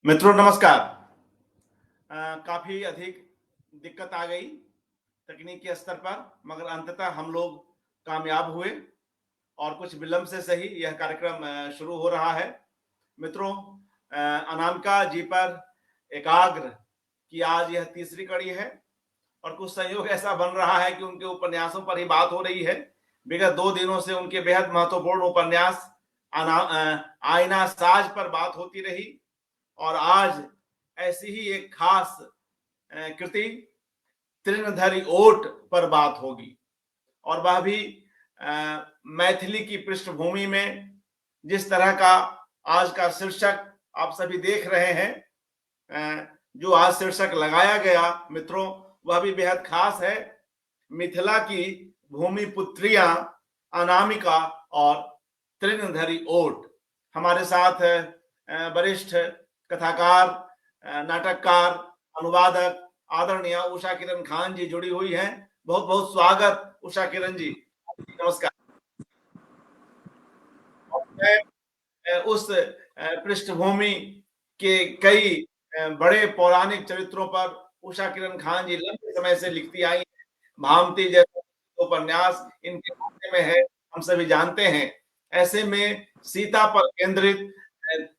मित्रों नमस्कार। काफी अधिक दिक्कत आ गई तकनीकी स्तर पर, मगर अंततः हम लोग कामयाब हुए और कुछ विलंब से सही यह कार्यक्रम शुरू हो रहा है। मित्रों, अनामिका जी पर एकाग्र की आज यह तीसरी कड़ी है और कुछ संयोग ऐसा बन रहा है कि उनके उपन्यासों पर ही बात हो रही है। विगत 2 दिनों से उनके बेहद महत्वपूर्ण उपन्यास आईना साज पर बात होती रही और आज ऐसी ही एक खास कृति तृणधारी ओट पर बात होगी और वह भी मैथिली की पृष्ठभूमि में। जिस तरह का आज का शीर्षक आप सभी देख रहे हैं, जो आज शीर्षक लगाया गया मित्रों, वह भी बेहद खास है। मिथिला की भूमि पुत्रियां अनामिका और तृणधारी ओट। हमारे साथ वरिष्ठ कथाकार, नाटककार, अनुवादक आदरणीय उषा किरण खान जी जुड़ी हुई हैं। बहुत बहुत स्वागत उषा किरण जी, नमस्कार। मैं उस पृष्ठभूमि के कई बड़े पौराणिक चरित्रों पर उषा किरण खान जी लंबे समय से लिखती आई हैं। भामती जैसे उपन्यास इनके खाते में है, हम सभी जानते हैं। ऐसे में सीता पर केंद्रित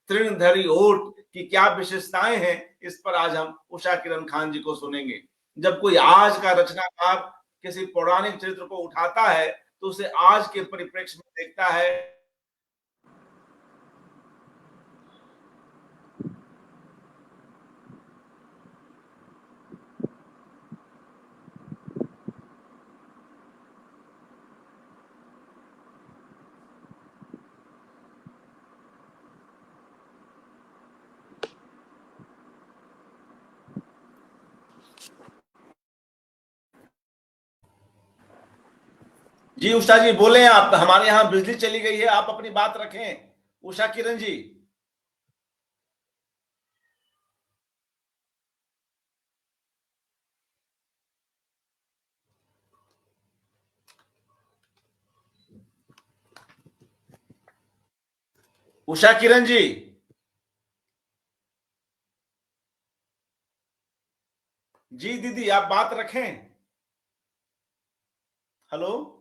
तृणधारी ओट की क्या विशेषताएं हैं, इस पर आज हम उषा किरण खान जी को सुनेंगे। जब कोई आज का रचनाकार किसी पौराणिक चरित्र को उठाता है तो उसे आज के परिप्रेक्ष्य में देखता है। जी उषा जी बोले, आप हमारे यहाँ बिजली चली गई है, आप अपनी बात रखें उषा किरण जी। उषा किरण जी, जी दीदी आप बात रखें। हेलो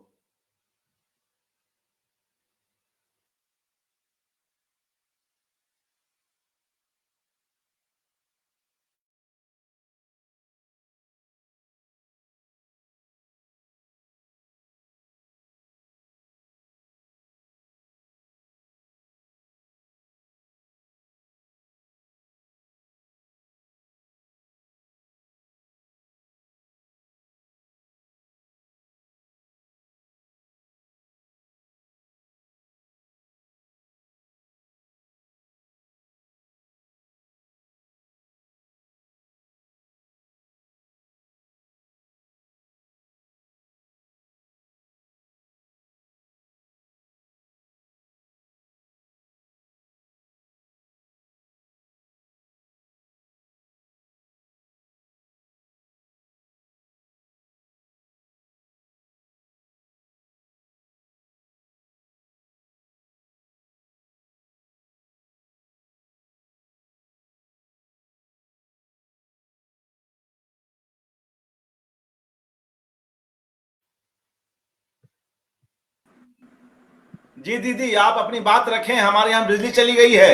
जी दीदी आप अपनी बात रखें, हमारे यहाँ बिजली चली गई है,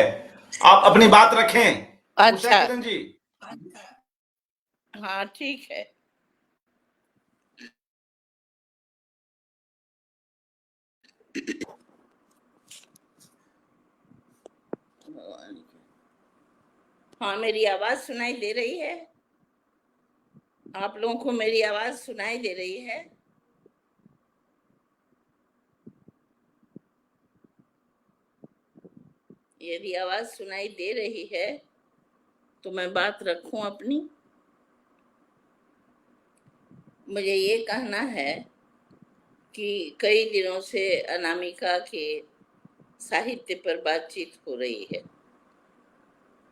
आप अपनी बात रखें। उषा अच्छा, किरण जी। हाँ ठीक है। हाँ मेरी आवाज सुनाई दे रही है? आप लोगों को मेरी आवाज सुनाई दे रही है? यदि आवाज सुनाई दे रही है तो मैं बात रखूं अपनी। मुझे ये कहना है कि कई दिनों से अनामिका के साहित्य पर बातचीत हो रही है।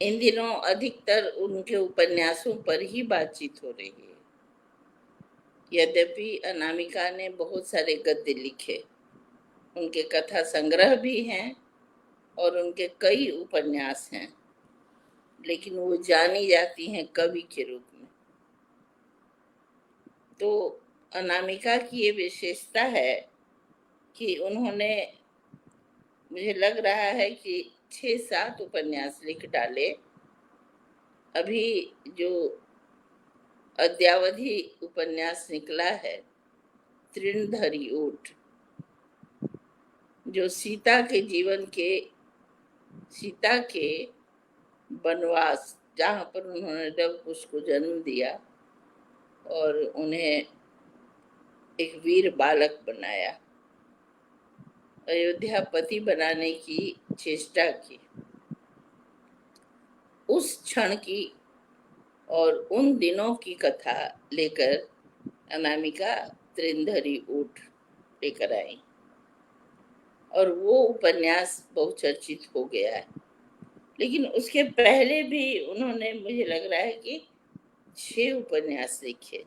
इन दिनों अधिकतर उनके उपन्यासों पर ही बातचीत हो रही है। यद्यपि अनामिका ने बहुत सारे गद्य लिखे, उनके कथा संग्रह भी हैं और उनके कई उपन्यास हैं लेकिन वो जानी जाती हैं कवि के रूप में। तो अनामिका की ये विशेषता है कि उन्होंने, मुझे लग रहा है कि 6-7 उपन्यास लिख डाले। अभी जो अद्यावधि उपन्यास निकला है तृणधरी ऊठ, जो सीता के वनवास, जहाँ पर उन्होंने लव कुश को जन्म दिया और उन्हें एक वीर बालक बनाया, अयोध्यापति बनाने की चेष्टा की, उस क्षण की और उन दिनों की कथा लेकर अनामिका तृणधरी ऊठ लेकर आई और वो उपन्यास बहुचर्चित हो गया है। लेकिन उसके पहले भी उन्होंने, मुझे लग रहा है कि 6 उपन्यास लिखे,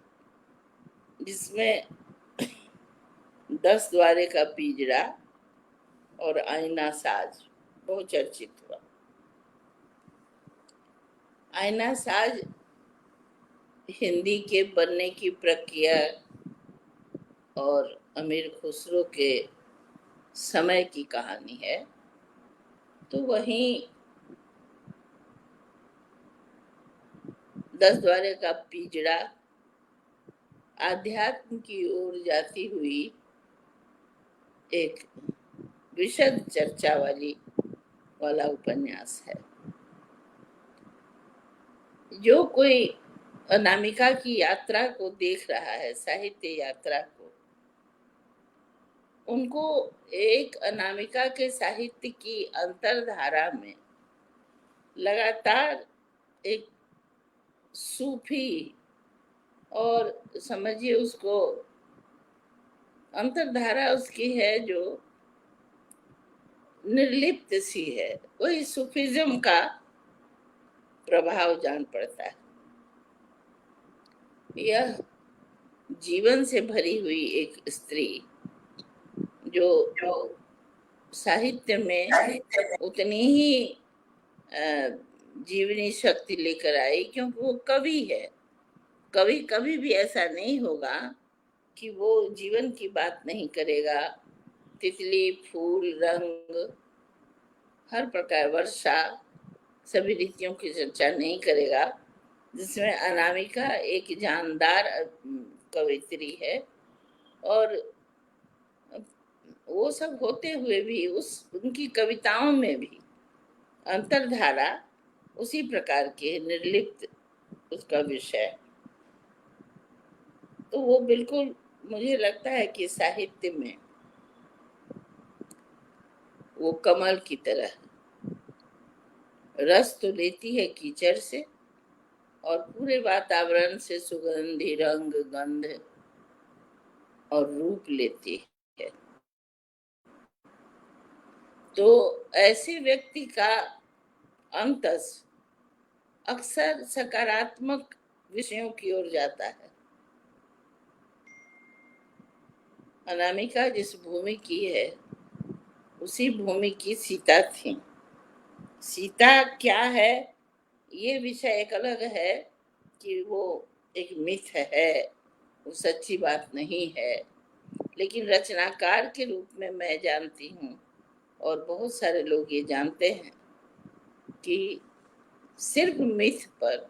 जिसमें 10 द्वारे का पिंजरा और आईना साज बहुचर्चित हुआ। आईना साज हिंदी के बनने की प्रक्रिया और अमीर खुसरो के समय की कहानी है। तो वहीं 10 द्वारे का पिंजरा आध्यात्म की ओर जाती हुई एक विशद चर्चा वाला उपन्यास है। जो कोई अनामिका की यात्रा को देख रहा है, साहित्य यात्रा को, उनको एक अनामिका के साहित्य की अंतरधारा में लगातार एक सूफी, और समझिए उसको अंतरधारा उसकी है जो निर्लिप्त सी है, वही सूफिज्म का प्रभाव जान पड़ता है। यह जीवन से भरी हुई एक स्त्री जो साहित्य में उतनी ही जीवनी शक्ति लेकर आई, क्योंकि वो कवि है। कवि कभी भी ऐसा नहीं होगा कि वो जीवन की बात नहीं करेगा। तितली, फूल, रंग, हर प्रकार, वर्षा, सभी रीतियों की चर्चा नहीं करेगा, जिसमें अनामिका एक जानदार कवित्री है। और वो सब होते हुए भी उनकी कविताओं में भी अंतरधारा उसी प्रकार के निर्लिप्त उसका विषय। तो वो बिल्कुल, मुझे लगता है कि साहित्य में वो कमल की तरह रस तो लेती है कीचड़ से और पूरे वातावरण से सुगंधी रंग, गंध और रूप लेती है। तो ऐसे व्यक्ति का अंतस अक्सर सकारात्मक विषयों की ओर जाता है। अनामिका जिस भूमि की है, उसी भूमि की सीता थी। सीता क्या है, ये विषय एक अलग है कि वो एक मिथ है, वो सच्ची बात नहीं है। लेकिन रचनाकार के रूप में मैं जानती हूँ और बहुत सारे लोग ये जानते हैं कि सिर्फ मिथ पर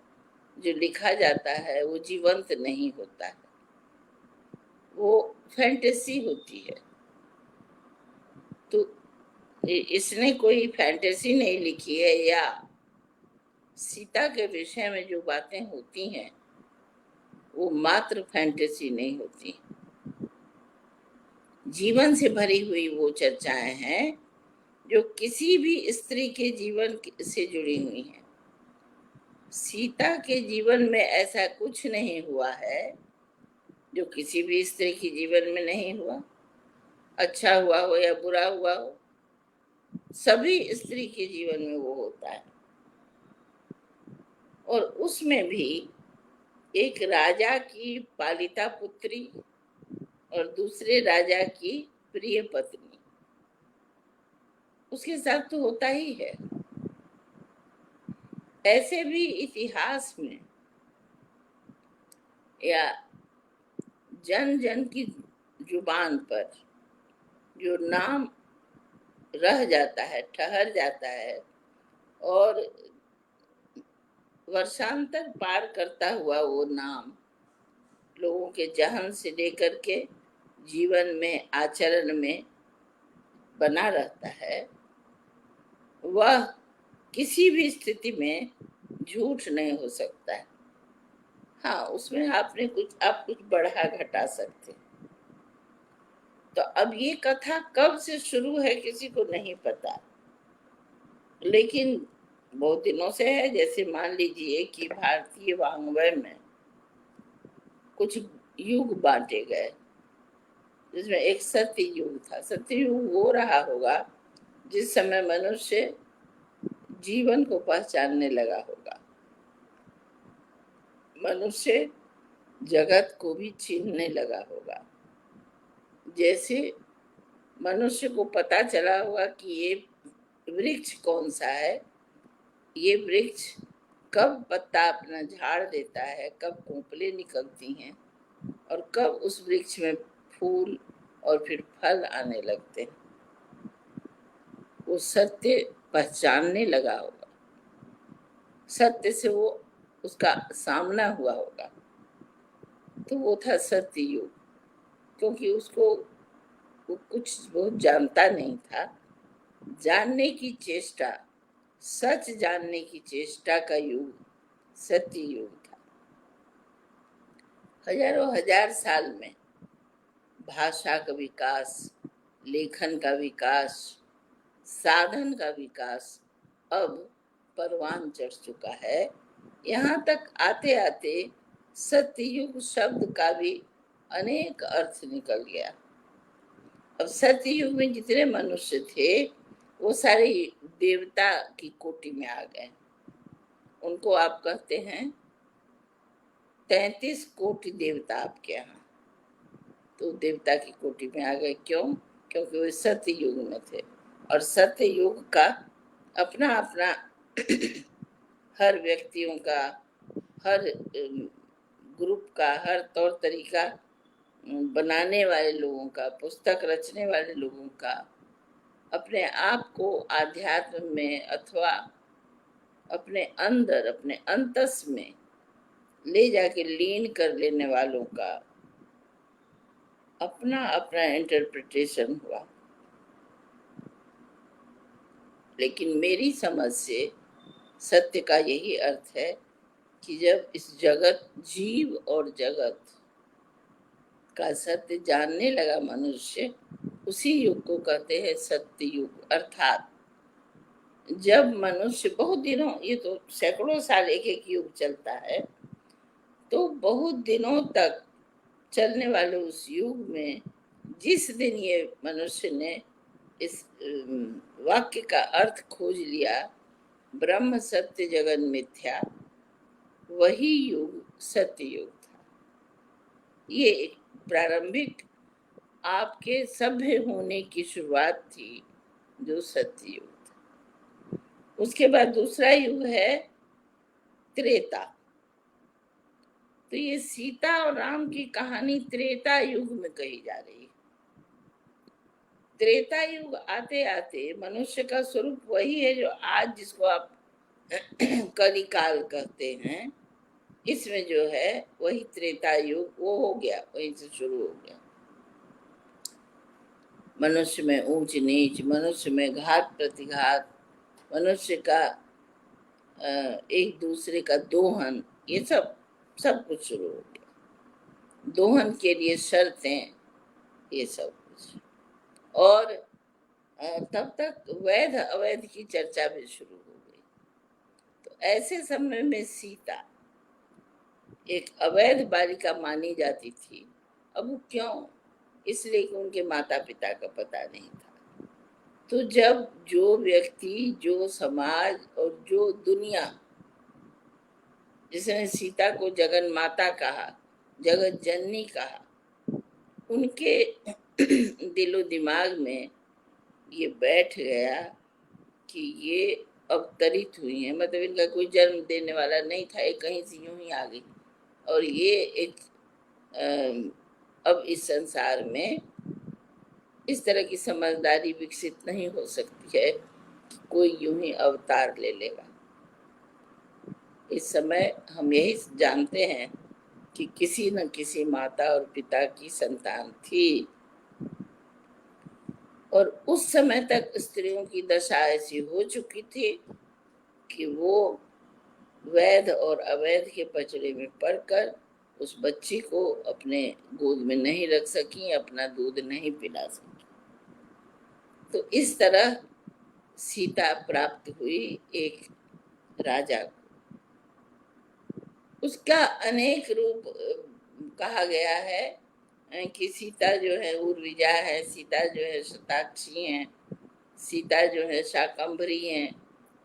जो लिखा जाता है वो जीवंत नहीं होता है, वो फैंटेसी होती है। तो इसने कोई फैंटेसी नहीं लिखी है, या सीता के विषय में जो बातें होती हैं वो मात्र फैंटेसी नहीं होती, जीवन से भरी हुई वो चर्चाएं हैं जो किसी भी स्त्री के जीवन से जुड़ी हुई हैं। सीता के जीवन में ऐसा कुछ नहीं हुआ है जो किसी भी स्त्री के जीवन में नहीं हुआ, अच्छा हुआ हो या बुरा हुआ हो, सभी स्त्री के जीवन में वो होता है। और उसमें भी एक राजा की पालिता पुत्री और दूसरे राजा की प्रिय पत्नी, उसके साथ तो होता ही है। ऐसे भी इतिहास में या जन जन की जुबान पर जो नाम रह जाता है, ठहर जाता है और वर्षांतर पार करता हुआ वो नाम लोगों के जहन से लेकर के जीवन में, आचरण में बना रहता है, वह किसी भी स्थिति में झूठ नहीं हो सकता है। हाँ, उसमें आप कुछ बढ़ा घटा सकते। तो अब ये कथा कब से शुरू है किसी को नहीं पता, लेकिन बहुत दिनों से है। जैसे मान लीजिए कि भारतीय वाङ्मय में कुछ युग बांटे गए, जिसमें एक सत्य युग था। सत्य युग वो रहा होगा जिस समय मनुष्य जीवन को पहचानने लगा होगा, मनुष्य जगत को भी छीनने लगा होगा। जैसे मनुष्य को पता चला होगा कि ये वृक्ष कौन सा है, ये वृक्ष कब पत्ता अपना झाड़ देता है, कब कोंपलें निकलती हैं और कब उस वृक्ष में फूल और फिर फल आने लगते हैं, वो सत्य पहचानने लगा होगा। सत्य से वो उसका सामना हुआ होगा, तो वो था सत्य युग। क्योंकि उसको वो कुछ बहुत जानता नहीं था, जानने की चेष्टा, सच जानने की चेष्टा का युग सत्य युग था। हजारों हजार साल में भाषा का विकास, लेखन का विकास, साधन का विकास अब परवान चढ़ चुका है। यहाँ तक आते आते सत्ययुग शब्द का भी अनेक अर्थ निकल गया। अब सत्ययुग में जितने मनुष्य थे वो सारे देवता की कोटि में आ गए। उनको आप कहते हैं 33 कोटि देवता आपके यहाँ, तो देवता की कोटि में आ गए। क्यों? क्योंकि वे सत्य युग में थे और सत्य युग का अपना अपना हर व्यक्तियों का, हर ग्रुप का, हर तौर तरीका बनाने वाले लोगों का, पुस्तक रचने वाले लोगों का, अपने आप को आध्यात्म में अथवा अपने अंदर, अपने अंतस में ले जाके लीन कर लेने वालों का अपना अपना इंटरप्रिटेशन हुआ। लेकिन मेरी समझ से सत्य का यही अर्थ है कि जब इस जगत, जीव और जगत का सत्य जानने लगा मनुष्य, उसी युग को कहते हैं सत्य युग। अर्थात जब मनुष्य बहुत दिनों, ये तो सैकड़ों साल एक एक युग चलता है, तो बहुत दिनों तक चलने वाले उस युग में जिस दिन ये मनुष्य ने इस वाक्य का अर्थ खोज लिया, ब्रह्म सत्य जगन मिथ्या, वही युग सत्य युग था। ये एक प्रारंभिक आपके सभ्य होने की शुरुआत थी, जो सत्य युग था। उसके बाद दूसरा युग है त्रेता। तो ये सीता और राम की कहानी त्रेता युग में कही जा रही है। त्रेता युग आते आते मनुष्य का स्वरूप वही है जो आज, जिसको आप कलिकाल कहते हैं, इसमें जो है वही त्रेता युग वो हो गया, वहीं से शुरू हो गया। मनुष्य में ऊंच नीच, मनुष्य में घात प्रतिघात, मनुष्य का एक दूसरे का दोहन, ये सब सब कुछ शुरू हो गया। दोहन के लिए शर्तें, ये सब कुछ। और तब तक वैध अवैध की चर्चा भी शुरू हो गई। तो ऐसे समय में सीता एक अवैध बालिका मानी जाती थी। अब वो क्यों? इसलिए कि उनके माता पिता का पता नहीं था। तो जब जो व्यक्ति, जो समाज और जो दुनिया, जिसने सीता को जगन माता कहा, जगत जननी कहा, उनके दिलो दिमाग में ये बैठ गया कि ये अवतरित हुई हैं, मतलब इनका कोई जन्म देने वाला नहीं था, ये कहीं से यूं ही आ गई। और ये एक अब इस संसार में इस तरह की समझदारी विकसित नहीं हो सकती है कि कोई यूं ही अवतार ले लेगा। इस समय हम यही जानते हैं कि किसी न किसी माता और पिता की संतान थी, और उस समय तक स्त्रियों की दशा ऐसी हो चुकी थी कि वो वैध और अवैध के पचड़े में पड़कर उस बच्ची को अपने गोद में नहीं रख सकी, अपना दूध नहीं पिला सकी। तो इस तरह सीता प्राप्त हुई एक राजा को। उसका अनेक रूप कहा गया है कि सीता जो है उर्विजा है, सीता जो है शताक्षी है, सीता जो है शाकंभरी है,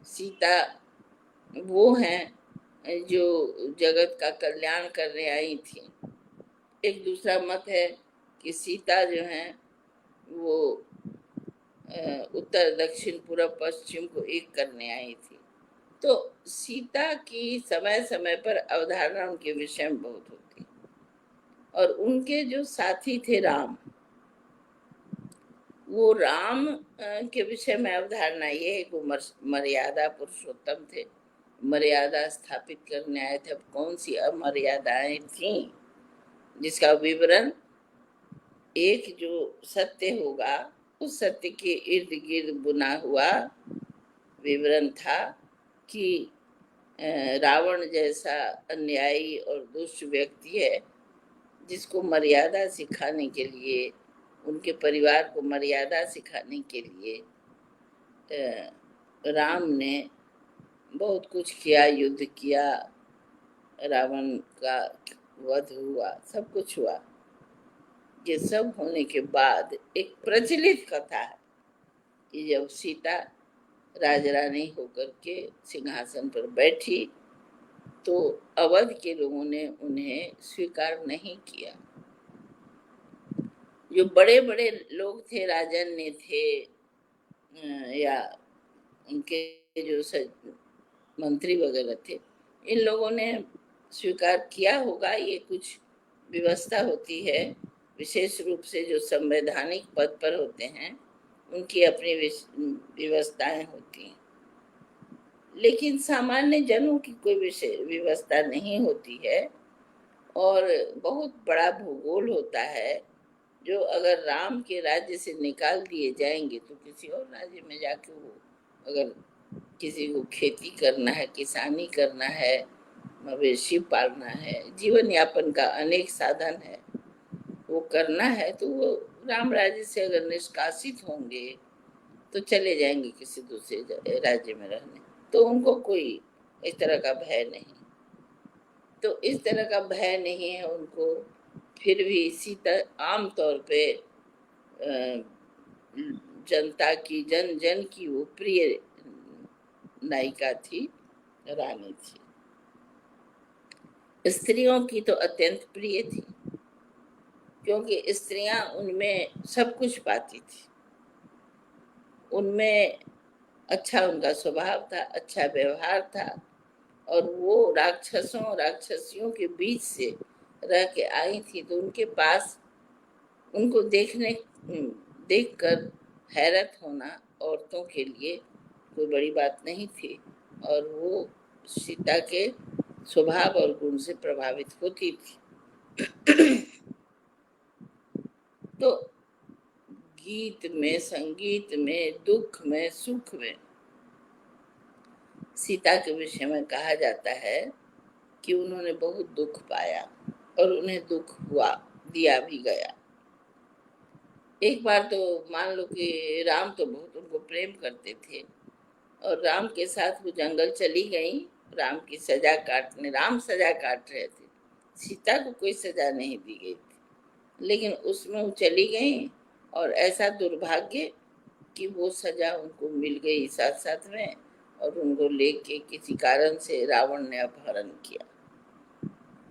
सीता वो हैं जो जगत का कल्याण करने आई थी। एक दूसरा मत है कि सीता जो है वो उत्तर दक्षिण पूर्व पश्चिम को एक करने आई थी। तो सीता की समय समय पर अवधारणा उनके विषय में बहुत होती, और उनके जो साथी थे राम, वो राम के विषय में अवधारणा ये है कि वो मर्यादा पुरुषोत्तम थे, मर्यादा स्थापित करने आए थे। अब कौन सी अमर्यादाएं थी जिसका विवरण एक जो सत्य होगा उस सत्य के इर्द गिर्द बुना हुआ विवरण था कि रावण जैसा अन्यायी और दुष्ट व्यक्ति है जिसको मर्यादा सिखाने के लिए, उनके परिवार को मर्यादा सिखाने के लिए राम ने बहुत कुछ किया, युद्ध किया, रावण का वध हुआ, सब कुछ हुआ। ये सब होने के बाद एक प्रचलित कथा है कि जब सीता राजरानी होकर के सिंहासन पर बैठी तो अवध के लोगों ने उन्हें स्वीकार नहीं किया। जो बड़े बड़े लोग थे, राजन्य थे या उनके जो मंत्री वगैरह थे, इन लोगों ने स्वीकार किया होगा। ये कुछ व्यवस्था होती है, विशेष रूप से जो संवैधानिक पद पर होते हैं उनकी अपनी व्यवस्थाएं होती हैं, लेकिन सामान्य जनों की कोई विशेष व्यवस्था नहीं होती है। और बहुत बड़ा भूगोल होता है जो अगर राम के राज्य से निकाल दिए जाएंगे तो किसी और राज्य में जाके वो, अगर किसी को खेती करना है, किसानी करना है, मवेशी पालना है, जीवन यापन का अनेक साधन है, वो करना है, तो वो राम राज्य से अगर निष्कासित होंगे तो चले जाएंगे किसी दूसरे राज्य में रहने। तो उनको कोई इस तरह का भय नहीं, तो इस तरह का भय नहीं है उनको। फिर भी सीता आमतौर पे जनता की, जन जन की वो प्रिय नायिका थी, रानी थी। स्त्रियों की तो अत्यंत प्रिय थी, क्योंकि स्त्रियां उनमें सब कुछ पाती थी। उनमें अच्छा उनका स्वभाव था, अच्छा व्यवहार था, और वो राक्षसों राक्षसियों के बीच से रह के आई थी, तो उनके पास उनको देखकर हैरत होना औरतों के लिए कोई बड़ी बात नहीं थी, और वो सीता के स्वभाव और गुण से प्रभावित होती थी। तो गीत में, संगीत में, दुख में, सुख में सीता के विषय में कहा जाता है कि उन्होंने बहुत दुख पाया और उन्हें दुख हुआ, दिया भी गया। एक बार तो मान लो कि राम तो बहुत उनको प्रेम करते थे, और राम के साथ वो जंगल चली गई राम की सजा काटने। राम सजा काट रहे थे, सीता को कोई सजा नहीं दी गई थी, लेकिन उसमें वो चली गई, और ऐसा दुर्भाग्य कि वो सजा उनको मिल गई साथ साथ में, और उनको लेके किसी कारण से रावण ने अपहरण किया।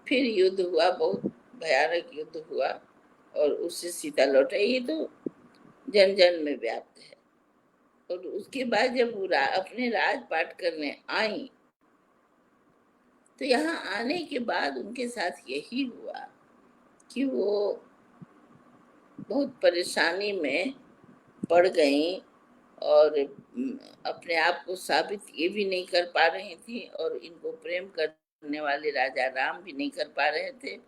फिर युद्ध हुआ, बहुत भयानक युद्ध हुआ, और उससे सीता लौट आई। ये तो जन जन में व्याप्त है। और उसके बाद जब वो अपने राजपाट करने आई, तो यहाँ आने के बाद उनके साथ यही हुआ कि वो बहुत परेशानी में पड़ गई और अपने आप को साबित ये भी नहीं कर पा रही थी और इनको प्रेम करने वाले राजा राम भी नहीं कर पा रहे थे,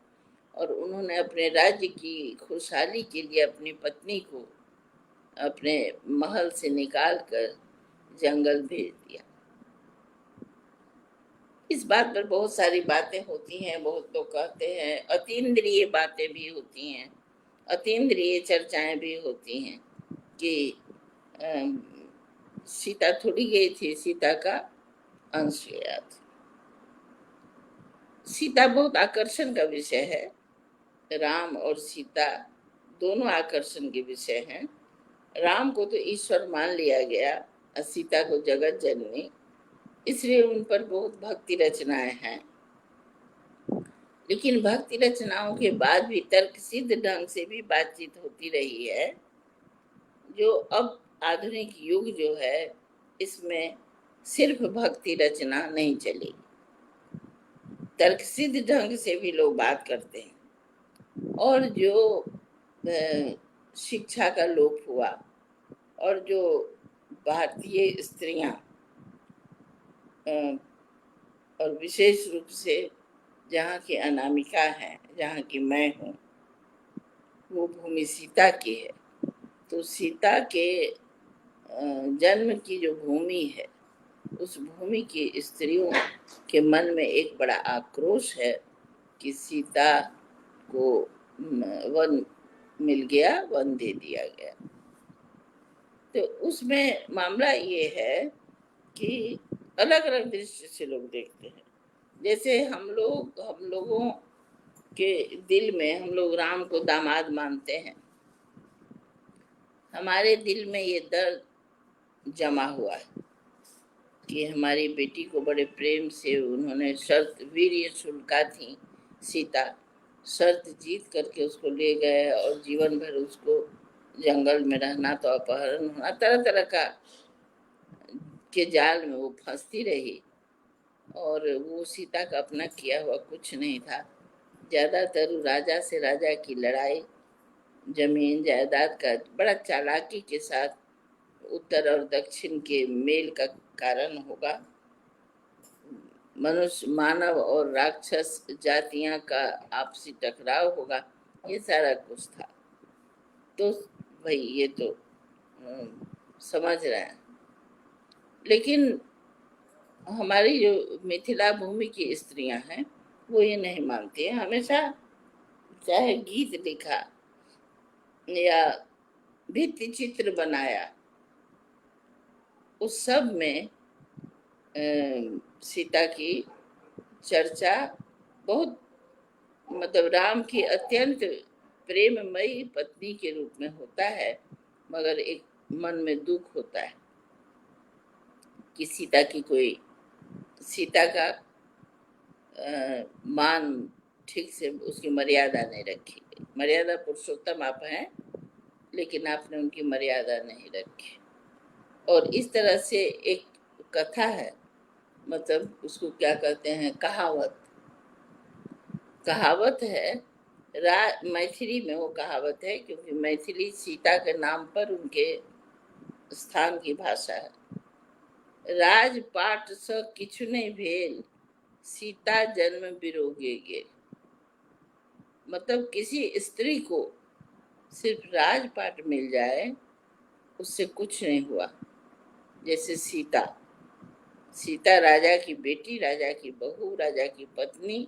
और उन्होंने अपने राज्य की खुशहाली के लिए अपनी पत्नी को अपने महल से निकाल कर जंगल भेज दिया। इस बात पर बहुत सारी बातें होती हैं, बहुत लोग कहते हैं, अतीन्द्रिय बातें भी होती हैं, अतीन्द्रिय चर्चाएं भी होती हैं कि सीता थोड़ी गई थी, सीता का अंश गया था। सीता बहुत आकर्षण का विषय है, राम और सीता दोनों आकर्षण के विषय हैं। राम को तो ईश्वर मान लिया गया और सीता को जगत जननी, इसलिए उन पर बहुत भक्ति रचनाएं हैं। लेकिन भक्ति रचनाओं के बाद भी तर्क सिद्ध ढंग से भी बातचीत होती रही है, जो अब आधुनिक युग जो है इसमें सिर्फ भक्ति रचना नहीं चलेगी, तर्क सिद्ध ढंग से भी लोग बात करते हैं। और जो शिक्षा का लोप हुआ और जो भारतीय स्त्रियां और विशेष रूप से जहाँ की अनामिका है, जहाँ की मैं हूँ, वो भूमि सीता की है। तो सीता के जन्म की जो भूमि है, उस भूमि की स्त्रियों के मन में एक बड़ा आक्रोश है कि सीता को वन मिल गया, वन दे दिया गया। तो उसमें मामला ये है कि अलग अलग दृष्टि से लोग देखते हैं। जैसे हम लोगों के दिल में हम लोग राम को दामाद मानते हैं, हमारे दिल में ये दर्द जमा हुआ है कि हमारी बेटी को बड़े प्रेम से उन्होंने शर्त वीर्य शुल्का थी, सीता शर्त जीत करके उसको ले गए और जीवन भर उसको जंगल में रहना, तो अपहरण होना, तरह तरह का के जाल में वो फंसती रही और वो सीता का अपना किया हुआ कुछ नहीं था। ज्यादातर राजा से राजा की लड़ाई, जमीन जायदाद का बड़ा चालाकी के साथ उत्तर और दक्षिण के मेल का कारण होगा, मनुष्य मानव और राक्षस जातियां का आपसी टकराव होगा, ये सारा कुछ था। तो भाई ये तो समझ रहे हैं। लेकिन हमारी जो मिथिला भूमि की स्त्रियां हैं वो ये नहीं मानती हैं। हमेशा चाहे गीत लिखा या भित्ति चित्र बनाया, उस सब में सीता की चर्चा बहुत, मतलब राम की अत्यंत प्रेममयी पत्नी के रूप में होता है, मगर एक मन में दुख होता है कि सीता का मान ठीक से उसकी मर्यादा नहीं रखी गई। मर्यादा पुरुषोत्तम आप हैं, लेकिन आपने उनकी मर्यादा नहीं रखी। और इस तरह से एक कथा है, मतलब उसको क्या कहते हैं, कहावत है, मैथिली में वो कहावत है, क्योंकि मैथिली सीता के नाम पर उनके स्थान की भाषा है। राजपाट स किछु नहीं भेल, सीता जन्म बिरोगे गेल। मतलब किसी स्त्री को सिर्फ राजपाट मिल जाए उससे कुछ नहीं हुआ। जैसे सीता राजा की बेटी, राजा की बहू, राजा की पत्नी,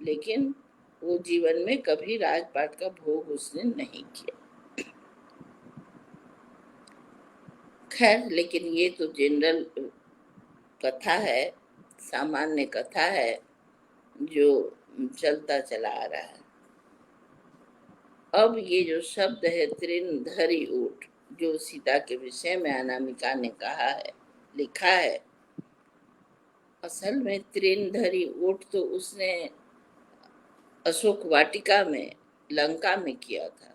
लेकिन वो जीवन में कभी राजपाट का भोग उसने नहीं किया। खैर, लेकिन ये तो जनरल कथा है, सामान्य कथा है जो चलता चला आ रहा है। अब ये जो शब्द है तृणधरी ऊंट, जो सीता के विषय में अनामिका ने कहा है, लिखा है, असल में तृणधरी ऊंट तो उसने अशोक वाटिका में, लंका में किया था।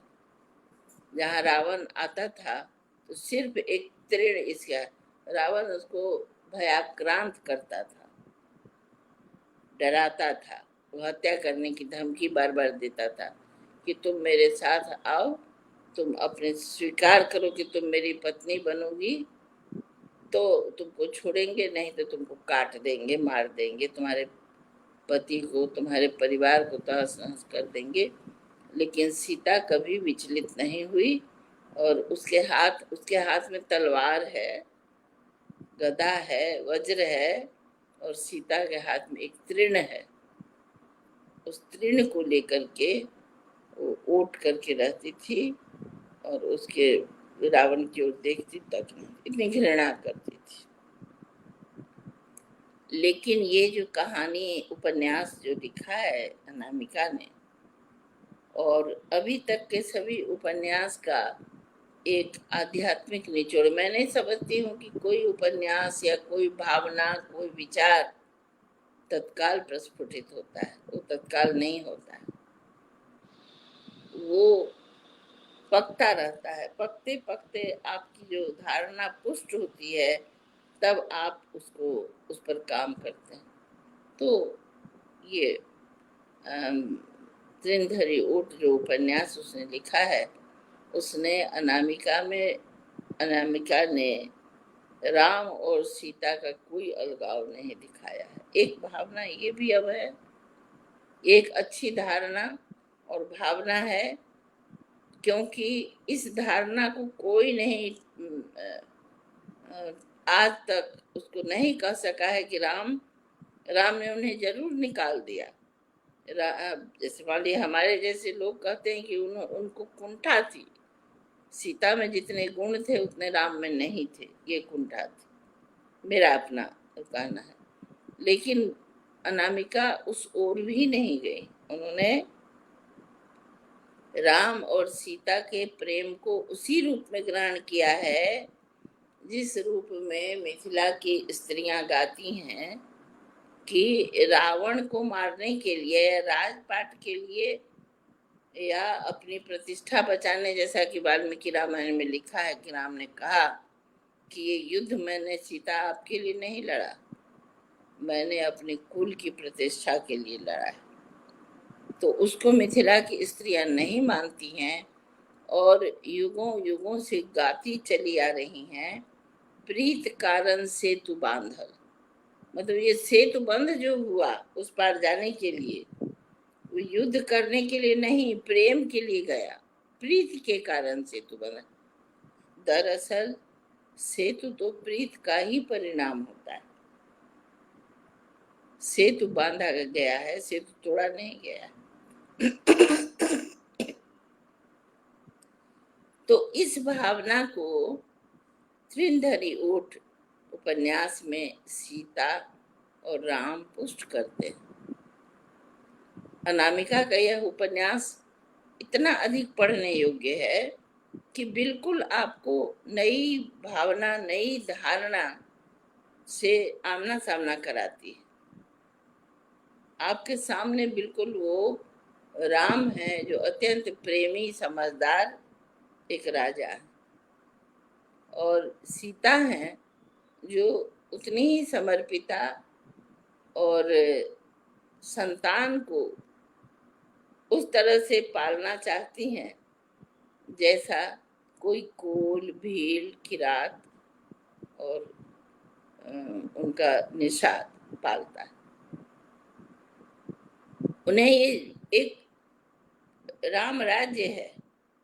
जहाँ रावण आता था तो सिर्फ एक तृण इसका, रावण उसको भयाक्रांत करता था, डराता था, वो हत्या करने की धमकी बार बार देता था कि तुम मेरे साथ आओ, तुम अपने स्वीकार करो कि तुम मेरी पत्नी बनोगी तो तुमको छोड़ेंगे, नहीं तो तुमको काट देंगे, मार देंगे, तुम्हारे पति को, तुम्हारे परिवार को तहस नहस कर देंगे। लेकिन सीता कभी विचलित नहीं हुई और उसके हाथ में तलवार है, गदा है, वज्र है और सीता के हाथ में एक तृण है। उस तृण को लेकर के वो ओट करके रहती थी और उसके रावण की ओर देखती तक नहीं, इतनी घृणा करती थी। लेकिन ये जो कहानी उपन्यास जो लिखा है अनामिका ने, और अभी तक के सभी उपन्यास का एक आध्यात्मिक निचोड़, मैं नहीं समझती हूँ कि कोई उपन्यास या कोई भावना, कोई विचार तत्काल प्रस्फुटित होता है, वो तत्काल नहीं होता है, वो पकता रहता है। पकते पकते आपकी जो धारणा पुष्ट होती है तब आप उसको उस पर काम करते हैं। तो ये तृणधरी ऊँट जो उपन्यास उसने लिखा है, उसने अनामिका ने राम और सीता का कोई अलगाव नहीं दिखाया है। एक भावना ये भी अब है, एक अच्छी धारणा और भावना है, क्योंकि इस धारणा को कोई नहीं आज तक उसको नहीं कह सका है कि राम ने उन्हें जरूर निकाल दिया। जैसे मान लीजिए हमारे जैसे लोग कहते हैं कि उनको कुंठा थी, सीता में जितने गुण थे उतने राम में नहीं थे, ये कुंठा थी, मेरा अपना कहना है। लेकिन अनामिका उस ओर भी नहीं गई, उन्होंने राम और सीता के प्रेम को उसी रूप में ग्रहण किया है जिस रूप में मिथिला की स्त्रियां गाती हैं कि रावण को मारने के लिए, राजपाट के लिए या अपनी प्रतिष्ठा बचाने, जैसा कि वाल्मीकि रामायण में लिखा है कि राम ने कहा कि ये युद्ध मैंने सीता आपके लिए नहीं लड़ा, मैंने अपने कुल की प्रतिष्ठा के लिए लड़ा है। तो उसको मिथिला की स्त्रियां नहीं मानती हैं और युगों युगों से गाती चली आ रही हैं, प्रीत कारण सेतु बांधल। मतलब ये सेतु बंध जो हुआ उस पार जाने के लिए, वो युद्ध करने के लिए नहीं, प्रेम के लिए गया, प्रीत के कारण सेतु बंधा। दरअसल सेतु तो प्रीत का ही परिणाम होता है। सेतु बांधा गया है, सेतु तोड़ा नहीं गया। तो इस भावना को तृणधरी ऊँट उपन्यास में सीता और राम पुष्ट करते हैं। अनामिका का यह उपन्यास इतना अधिक पढ़ने योग्य है कि बिल्कुल आपको नई भावना, नई धारणा से आमना सामना कराती है। आपके सामने बिल्कुल वो राम है जो अत्यंत प्रेमी, समझदार एक राजा है, और सीता है जो उतनी ही समर्पिता और संतान को उस तरह से पालना चाहती हैं जैसा कोई कोल, भील, किरात और उनका निषाद पालता है। उन्हें ये एक राम राज्य है,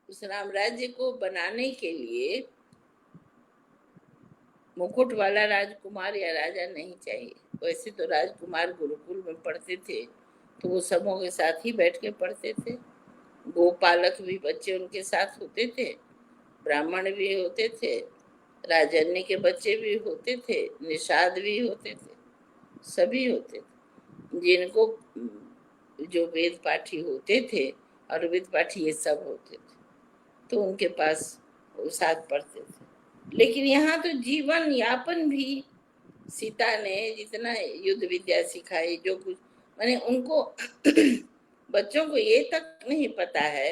उस राम राज्य को बनाने के लिए मुकुट वाला राजकुमार या राजा नहीं चाहिए। वैसे तो राजकुमार गुरुकुल में पढ़ते थे तो वो सबों के साथ ही बैठ के पढ़ते थे, गोपालक भी बच्चे उनके साथ होते थे, ब्राह्मण भी होते थे, राजन्य के बच्चे भी होते थे, निषाद भी होते थे, सभी होते थे। जिनको जो वेद पाठी होते थे और वेद पाठी ये सब होते थे, तो उनके पास साथ पढ़ते थे। लेकिन यहाँ तो जीवन यापन भी सीता ने जितना युद्ध विद्या सिखाई, जो कुछ माने उनको बच्चों को ये तक नहीं पता है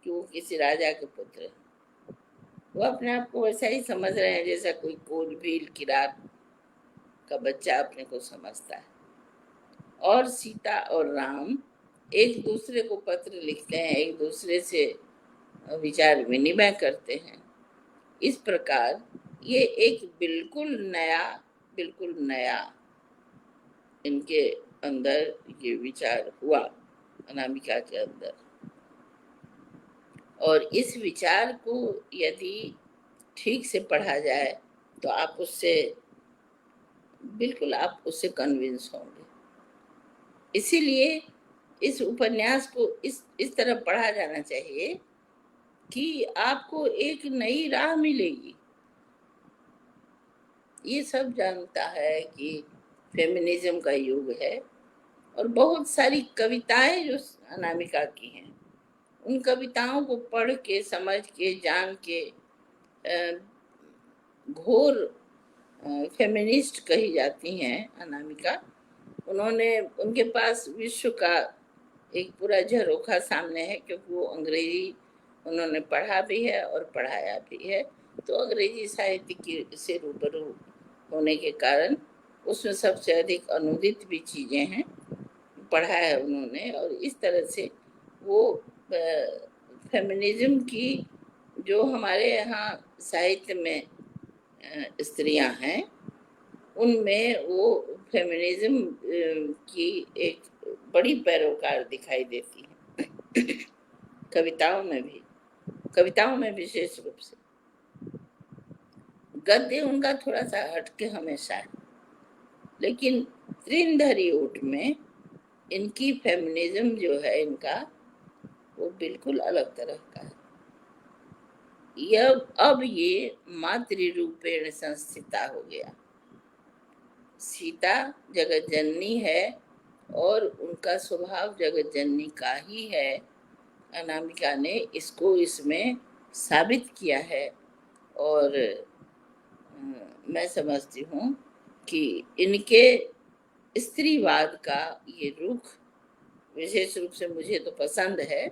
कि वो किसी राजा के पुत्र हैं। वो अपने आप को वैसा ही समझ रहे हैं जैसा कोई कोल भील किरात का बच्चा अपने को समझता है। और सीता और राम एक दूसरे को पत्र लिखते हैं, एक दूसरे से विचार विनिमय करते हैं। इस प्रकार ये एक बिल्कुल नया इनके अंदर ये विचार हुआ, अनामिका के अंदर। और इस विचार को यदि ठीक से पढ़ा जाए तो आप उससे कन्विंस होंगे। इसीलिए इस उपन्यास को इस तरह पढ़ा जाना चाहिए कि आपको एक नई राह मिलेगी। ये सब जानता है कि फेमिनिज्म का युग है, और बहुत सारी कविताएं जो अनामिका की हैं, उन कविताओं को पढ़ के, समझ के, जान के घोर फेमिनिस्ट कही जाती हैं अनामिका। उनके पास विश्व का एक पूरा झरोखा सामने है, क्योंकि वो अंग्रेजी उन्होंने पढ़ा भी है और पढ़ाया भी है। तो अंग्रेजी साहित्य से रूबरू होने के कारण उसमें सबसे अधिक अनुदित भी चीज़ें हैं, पढ़ा है उन्होंने। और इस तरह से वो फेमिनिज्म की जो हमारे यहाँ साहित्य में स्त्रियां हैं, उनमें वो फेमिनिज्म की एक बड़ी पैरोकार दिखाई देती है। कविताओं में विशेष रूप से। गद्य उनका थोड़ा सा हटके हमेशा है, लेकिन त्रिनधरी ऊट में इनकी फेमिनिज्म जो है इनका, वो बिल्कुल अलग तरह का है। अब ये मातृरूपेण संस्थिता हो गया। सीता जगत जननी है और उनका स्वभाव जगत जननी का ही है। अनामिका ने इसको इसमें साबित किया है। और मैं समझती हूँ कि इनके स्त्रीवाद का ये रुख विशेष रूप से मुझे तो पसंद है,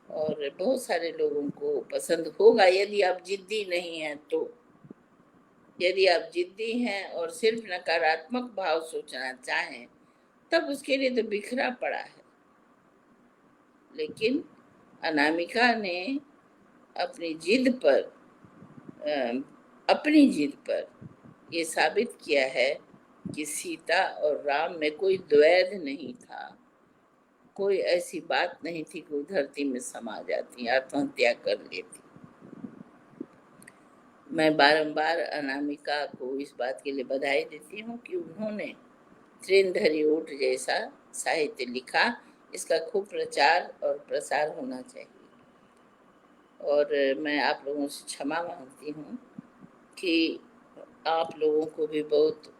और बहुत सारे लोगों को पसंद होगा यदि आप जिद्दी नहीं हैं तो। यदि आप जिद्दी हैं और सिर्फ नकारात्मक भाव सोचना चाहें, तब उसके लिए तो बिखरा पड़ा है। लेकिन अनामिका ने अपनी जिद पर ये साबित किया है कि सीता और राम में कोई द्वैध नहीं था, कोई ऐसी बात नहीं थी कि वो धरती में समा जाती, आत्महत्या कर लेती। मैं बारंबार अनामिका को इस बात के लिए बधाई देती हूँ कि उन्होंने त्रिनधरी ऊट जैसा साहित्य लिखा। इसका खूब प्रचार और प्रसार होना चाहिए। और मैं आप लोगों से क्षमा मांगती हूँ कि आप लोगों को भी बहुत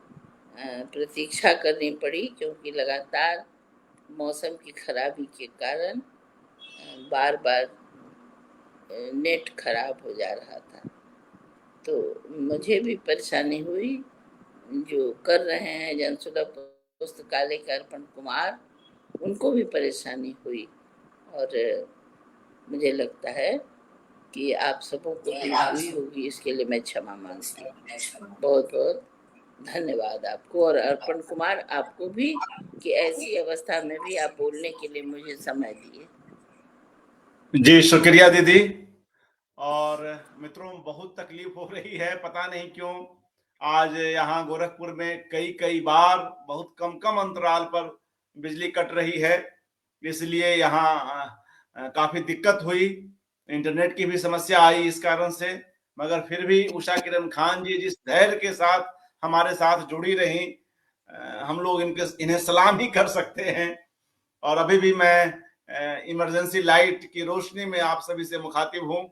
प्रतीक्षा करनी पड़ी, क्योंकि लगातार मौसम की खराबी के कारण बार बार नेट खराब हो जा रहा था। तो मुझे भी परेशानी हुई, जो कर रहे हैं जनसुलभ पुस्तकालय के अर्पण कुमार, उनको भी परेशानी हुई। और मुझे लगता है कि आप सबों को भी हुई होगी, इसके लिए मैं क्षमा मांगती हूँ। बहुत बहुत धन्यवाद आपको, और अर्पण कुमार आपको भी, कि ऐसी अवस्था में भी आप बोलने के लिए मुझे समय दिए। जी शुक्रिया दीदी। और मित्रों, बहुत तकलीफ हो रही है, पता नहीं क्यों। आज यहाँ गोरखपुर में कई बार बहुत कम अंतराल पर बिजली कट रही है, इसलिए यहाँ काफी दिक्कत हुई। इंटरनेट की भी समस्या आई इस कारण से। मगर फिर भी उषा किरण खान जी जिस धैर्य के साथ हमारे साथ जुड़ी रही, हम लोग इन्हें सलाम ही कर सकते हैं। और अभी भी मैं इमरजेंसी लाइट की रोशनी में आप सभी से मुखातिब हूं।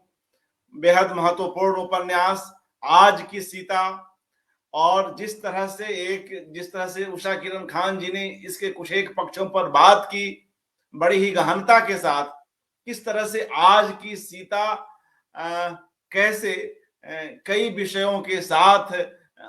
बेहद महत्वपूर्ण उपन्यास आज की सीता, और जिस तरह से उषा किरण खान जी ने इसके कुछ एक पक्षों पर बात की, बड़ी ही गहनता के साथ, किस तरह से आज की सीता कैसे कई विषयों के साथ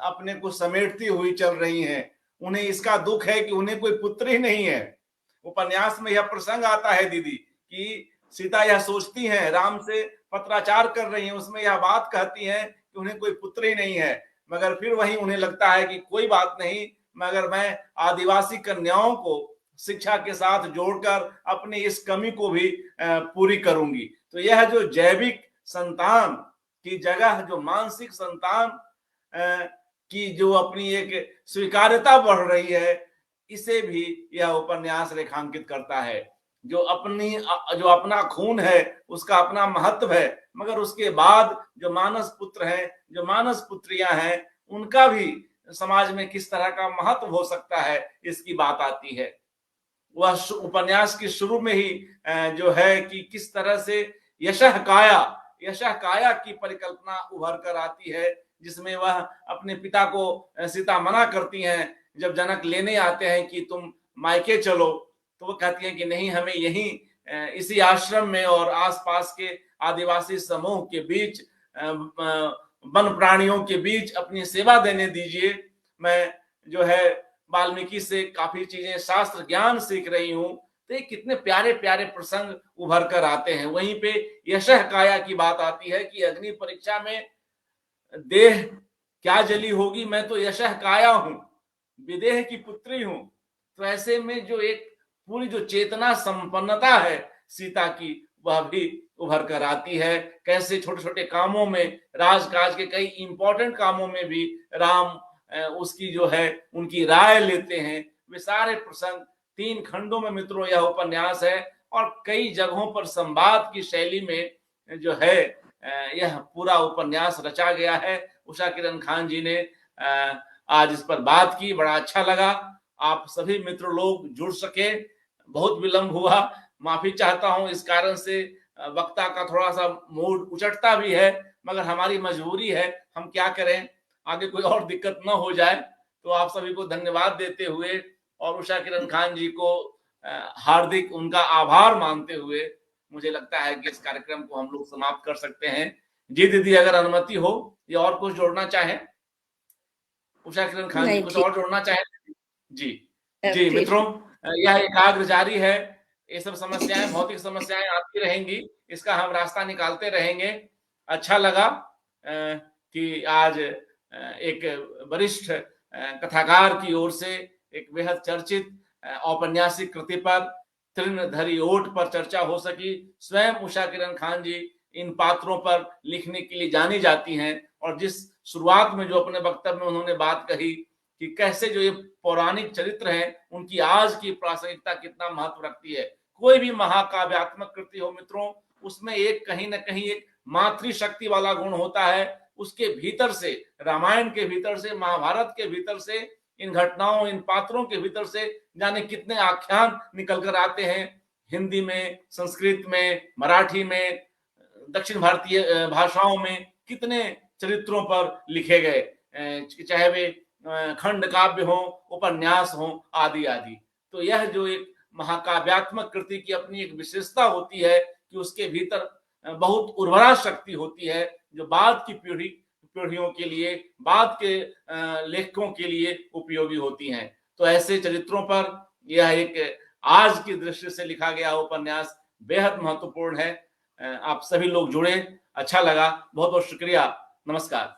अपने को समेटती हुई चल रही हैं। उन्हें इसका दुख है कि उन्हें कोई पुत्र ही नहीं है। उपन्यास में यह प्रसंग आता है दीदी कि सीता यह सोचती हैं, राम से पत्राचार कर रही हैं, उसमें यह बात कहती हैं कि उन्हें कोई पुत्र ही नहीं है, मगर फिर वही उन्हें लगता है कि कोई बात नहीं, मगर मैं आदिवासी कन्याओं को शिक्षा के साथ जोड़कर अपनी इस कमी को भी पूरी करूंगी। तो यह जो जैविक संतान की जगह जो मानसिक संतान की जो अपनी एक स्वीकार्यता बढ़ रही है, इसे भी यह उपन्यास रेखांकित करता है। जो अपना खून है, उसका अपना महत्व है, मगर उसके बाद जो मानस पुत्र हैं, जो मानस पुत्रियां हैं, उनका भी समाज में किस तरह का महत्व हो सकता है, इसकी बात आती है। वह उपन्यास के शुरू में ही जो है कि किस तरह से यशः काया की परिकल्पना उभर कर आती है, जिसमें वह अपने पिता को सीता मना करती हैं, जब जनक लेने आते हैं कि तुम मायके चलो, तो वो कहती हैं कि नहीं, हमें यहीं इसी आश्रम में और आसपास के आदिवासी समूह के बीच वन प्राणियों के बीच अपनी सेवा देने दीजिए। मैं जो है वाल्मीकि से काफी चीजें शास्त्र ज्ञान सीख रही हूं। तो ये कितने प्यारे प्यारे प्रसंग उभर कर आते हैं। वहीं पे यशः काया की बात आती है कि अग्नि परीक्षा में देह क्या जली होगी, मैं तो यशः काया हूं, विदेह की पुत्री हूं। तो ऐसे में जो एक पूरी जो चेतना संपन्नता है सीता की, वह भी उभर कर आती है। कैसे छोटे छोटे कामों में, राजकाज के कई इंपॉर्टेंट कामों में भी राम उसकी जो है उनकी राय लेते हैं। वे सारे प्रसंग 3 खंडों में मित्रों यह उपन्यास है, और कई जगहों पर संवाद की शैली में जो है यह पूरा उपन्यास रचा गया है। उषा किरण खान जी ने आज इस पर बात की, बड़ा अच्छा लगा। आप सभी मित्र लोग जुड़ सके, बहुत विलंब हुआ, माफी चाहता हूं। इस कारण से वक्ता का थोड़ा सा मूड उचटता भी है, मगर हमारी मजबूरी है, हम क्या करें, आगे कोई और दिक्कत न हो जाए। तो आप सभी को धन्यवाद देते हुए और उषा किरण खान जी को हार्दिक उनका आभार मानते हुए मुझे लगता है कि इस कार्यक्रम को हम लोग समाप्त कर सकते हैं। जी दीदी, अगर अनुमति हो या और कुछ जोड़ना चाहें, उषा किरण खान जी कुछ और जोड़ना चाहें? जी जी मित्रों, यह एकाग्र जारी है। ये सब समस्याएं, भौतिक समस्याएं आती रहेंगी, इसका हम रास्ता निकालते रहेंगे। अच्छा लगा कि आज एक वरिष्ठ कथाकार की ओर से एक बेहद चर्चित औपन्यासिक कृति पर, तृणधरी ओट पर चर्चा हो सकी। स्वयं उषा किरण खान जी इन पात्रों पर लिखने के लिए जानी जाती हैं, और जिस शुरुआत में जो अपने वक्तव्य में उन्होंने बात कही कि कैसे जो ये पौराणिक चरित्र हैं, उनकी आज की प्रासंगिकता कितना महत्व रखती है। कोई भी महाकाव्यात्मक कृति हो मित्रों, उसमें एक कहीं ना कहीं एक मातृशक्ति वाला गुण होता है। उसके भीतर से, रामायण के भीतर से, महाभारत के भीतर से, इन घटनाओं, इन पात्रों के भीतर से जाने कितने आख्यान निकल कर आते हैं। हिंदी में, संस्कृत में, मराठी में, दक्षिण भारतीय भाषाओं में कितने चरित्रों पर लिखे गए, चाहे वे खंड काव्य हो, उपन्यास हो, आदि आदि। तो यह जो एक महाकाव्यात्मक कृति की अपनी एक विशेषता होती है कि उसके भीतर बहुत उर्वरा शक्ति होती है, जो बाद की पीढ़ियों के लिए, बाद के लेखकों के लिए उपयोगी होती हैं। तो ऐसे चरित्रों पर यह एक आज की दृष्टि से लिखा गया उपन्यास बेहद महत्वपूर्ण है। आप सभी लोग जुड़े, अच्छा लगा, बहुत बहुत शुक्रिया, नमस्कार।